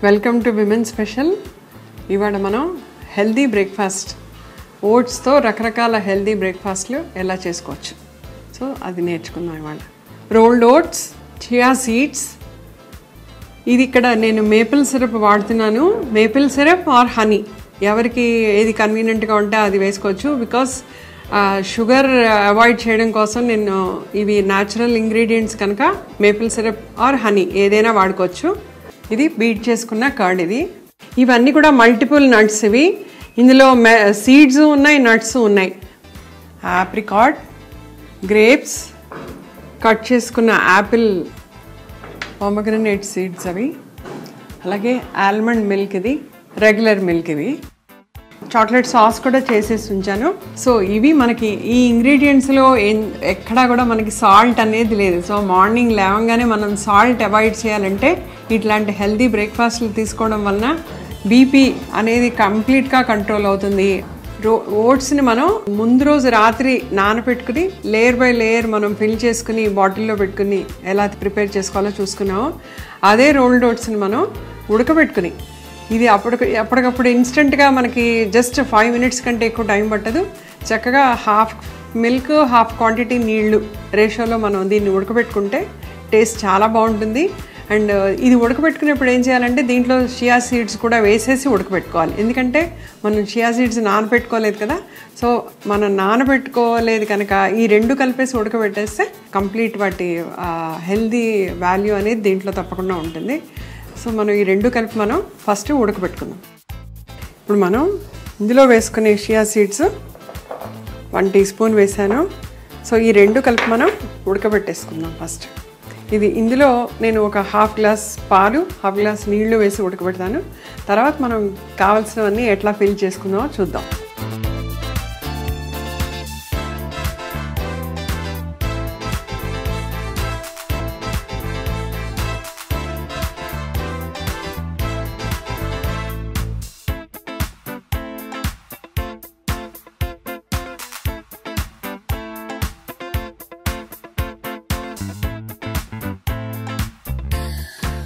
Welcome to women special. ఇవాళ మనం healthy breakfast ఓట్స్తో రకరకాల హెల్దీ బ్రేక్ఫాస్ట్లు ఎలా చేసుకోవచ్చు, సో అది నేర్చుకుందాం ఇవాళ. Rolled oats, chia seeds. ఇది ఇక్కడ నేను మేపిల్ సిరప్ వాడుతున్నాను. మేపిల్ సిరప్ ఆర్ హనీ, ఎవరికి ఏది కన్వీనియంట్గా ఉంటే అది వేసుకోవచ్చు. బికాస్ షుగర్ అవాయిడ్ చేయడం కోసం నేను ఇవి న్యాచురల్ ఇంగ్రీడియంట్స్ కనుక మేపిల్ సిరప్ ఆర్ హనీ ఏదైనా వాడుకోవచ్చు. ఇది బీట్ చేసుకున్న కర్డ్. ఇవన్నీ కూడా మల్టిపుల్ నట్స్. ఇందులో సీడ్స్ ఉన్నాయి, నట్స్ ఉన్నాయి. ఆప్రికాట్, గ్రేప్స్, కట్ చేసుకున్న యాపిల్, పొమగ్రనేట్ సీడ్స్ అలాగే ఆల్మండ్ మిల్క్, ఇది రెగ్యులర్ మిల్క్. చాక్లెట్ సాస్ కూడా చేసేసి ఉంచాను. సో ఇవి మనకి ఈ ఇంగ్రీడియంట్స్లో ఎక్కడా కూడా మనకి సాల్ట్ అనేది లేదు. సో మార్నింగ్ లేవగానే మనం సాల్ట్ అవాయిడ్ చేయాలంటే ఇట్లాంటి హెల్దీ బ్రేక్ఫాస్ట్లు తీసుకోవడం వలన బీపీ అనేది కంప్లీట్గా కంట్రోల్ అవుతుంది. ఓట్స్ని మనం ముందు రోజు రాత్రి నానబెట్టుకుని లేయర్ బై లేయర్ మనం ఫిల్ చేసుకుని బాటిల్లో పెట్టుకుని ఎలా ప్రిపేర్ చేసుకోవాలో చూసుకున్నాము. అదే రోల్డ్ ఓట్స్ని మనం ఉడకబెట్టుకుని, ఇది అప్పటికప్పుడు ఇన్స్టెంట్గా మనకి జస్ట్ 5 minutes కంటే ఎక్కువ టైం పట్టదు. చక్కగా హాఫ్ మిల్క్, హాఫ్ క్వాంటిటీ నీళ్లు రేషియోలో మనం దీన్ని ఉడకబెట్టుకుంటే టేస్ట్ చాలా బాగుంటుంది. అండ్ ఇది ఉడకబెట్టుకునేప్పుడు ఏం చేయాలంటే దీంట్లో చియా సీడ్స్ కూడా వేసేసి ఉడకబెట్టుకోవాలి. ఎందుకంటే మనం చియా సీడ్స్ నానబెట్టుకోలేదు కదా. సో మనం నానబెట్టుకోలేదు కనుక ఈ రెండు కలిపేసి ఉడకబెట్టేస్తే కంప్లీట్ వాటి హెల్దీ వాల్యూ అనేది దీంట్లో తప్పకుండా ఉంటుంది. సో మనం ఈ రెండు కలిపి మనం ఫస్ట్ ఉడకబెట్టుకుందాం. ఇప్పుడు మనం ఇందులో వేసుకునే చియా సీడ్స్ 1 teaspoon వేసాను. సో ఈ రెండు కలిపి మనం ఉడకబెట్టేసుకుందాం ఫస్ట్. ఇందులో నేను ఒక ½ glass పాలు, ½ glass నీళ్లు వేసి ఉడకబెడతాను. తర్వాత మనం కావాల్సినవన్నీ ఎట్లా ఫిల్ చేసుకుందామో చూద్దాం.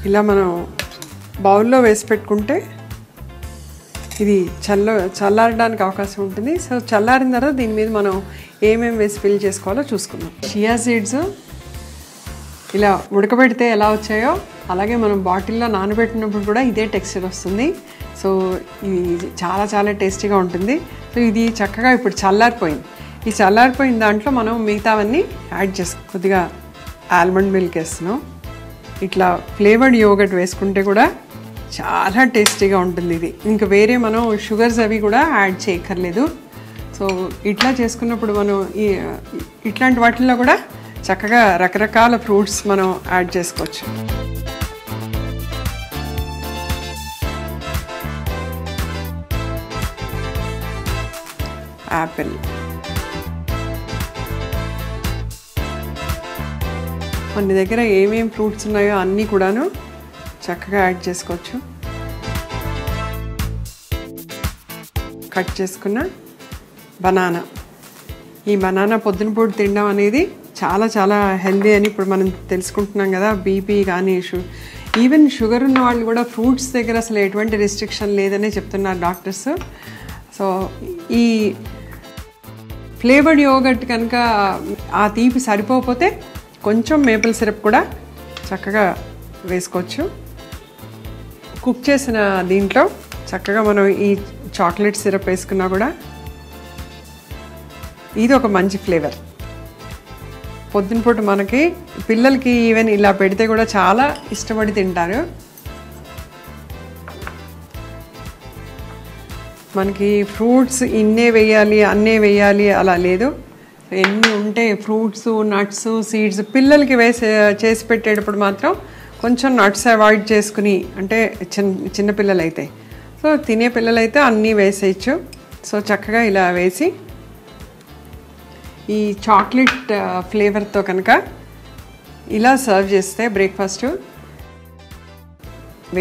ఇలా మనం బౌల్లో వేసి పెట్టుకుంటే ఇది చల్లారడానికి అవకాశం ఉంటుంది. సో చల్లారిన తర్వాత దీని మీద మనం ఏమేమి వేసి ఫిల్ చేసుకోవాలో చూసుకుందాం. చియా సీడ్స్ ఇలా ఉడకబెడితే ఎలా వచ్చాయో అలాగే మనం బాటిల్లో నానబెట్టినప్పుడు కూడా ఇదే టెక్స్చర్ వస్తుంది. సో ఇది చాలా చాలా టేస్టీగా ఉంటుంది. సో ఇది చక్కగా ఇప్పుడు చల్లారిపోయింది. ఈ చల్లారిపోయిన దాంట్లో మనం మిగతావన్నీ యాడ్ చేసుకో. కొద్దిగా ఆల్మండ్ మిల్క్ వేస్తున్నాం. ఇట్లా ఫ్లేవర్డ్ యోగర్ట్ వేసుకుంటే కూడా చాలా టేస్టీగా ఉంటుంది. ఇది ఇంకా వేరే మనం షుగర్స్ అవి కూడా యాడ్ చేయక్కర్లేదు. సో ఇట్లా చేసుకున్నప్పుడు మనం ఇట్లాంటి వాటిల్లో కూడా చక్కగా రకరకాల ఫ్రూట్స్ మనం యాడ్ చేసుకోవచ్చు. యాపిల్, మన దగ్గర ఏమేం ఫ్రూట్స్ ఉన్నాయో అన్నీ కూడాను చక్కగా యాడ్ చేసుకోవచ్చు. కట్ చేసుకున్న బనానా. ఈ బనానా పొద్దున పూట తినడం అనేది చాలా చాలా హెల్దీ అని ఇప్పుడు మనం తెలుసుకుంటున్నాం కదా. బీపీ కానీ ఈవెన్ షుగర్ ఉన్న వాళ్ళు కూడా ఫ్రూట్స్ దగ్గర అసలు ఎటువంటి రెస్ట్రిక్షన్ లేదనే చెప్తున్నారు డాక్టర్స్. సో ఈ ఫ్లేవర్డ్ యోగర్ట్ కనుక ఆ తీపి సరిపోతే కొంచెం మేపిల్ సిరప్ కూడా చక్కగా వేసుకోవచ్చు. కుక్ చేసిన దీంట్లో చక్కగా మనం ఈ చాక్లెట్ సిరప్ వేసుకున్నా కూడా ఇది ఒక మంచి ఫ్లేవర్. పొద్దున పూట మనకి పిల్లలకి ఈవెన్ ఇలా పెడితే కూడా చాలా ఇష్టపడి తింటారు. మనకి ఫ్రూట్స్ ఇన్నే వేయాలి అన్నే వేయాలి అలా లేదు. ఎన్ని ఉంటే ఫ్రూట్స్, నట్స్, సీడ్స్ పిల్లలకి చేసి పెట్టేటప్పుడు మాత్రం కొంచెం నట్స్ అవాయిడ్ చేసుకుని, అంటే చిన్నపిల్లలు అయితే, సో తినే పిల్లలైతే అన్నీ వేసేయచ్చు. సో చక్కగా ఇలా వేసి ఈ చాక్లెట్ ఫ్లేవర్తో కనుక ఇలా సర్వ్ చేస్తే breakfast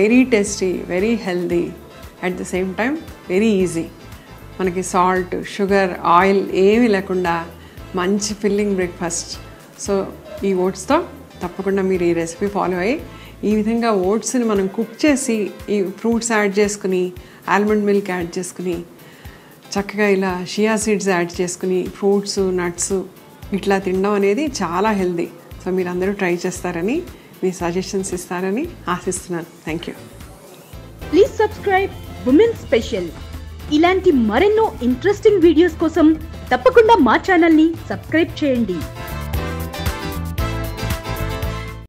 very tasty, very healthy, at the same time very easy. మనకి సాల్ట్, షుగర్, ఆయిల్ ఏమీ లేకుండా మంచి ఫిల్లింగ్ బ్రేక్ఫాస్ట్. సో ఈ ఓట్స్తో తప్పకుండా మీరు ఈ రెసిపీ ఫాలో అయ్యి ఈ విధంగా ఓట్స్ని మనం కుక్ చేసి ఈ ఫ్రూట్స్ యాడ్ చేసుకుని ఆల్మండ్ మిల్క్ యాడ్ చేసుకుని చక్కగా ఇలా షియా సీడ్స్ యాడ్ చేసుకుని ఫ్రూట్స్ నట్స్ ఇట్లా తినడం అనేది చాలా హెల్దీ. సో మీరు అందరూ ట్రై చేస్తారని, మీ సజెషన్స్ ఇస్తారని ఆశిస్తున్నాను. Thank you. Please subscribe women special. ఇలాంటి మరెన్నో ఇంట్రెస్టింగ్ వీడియోస్ కోసం తప్పకుండా మా ఛానల్ని సబ్స్క్రైబ్ చేయండి.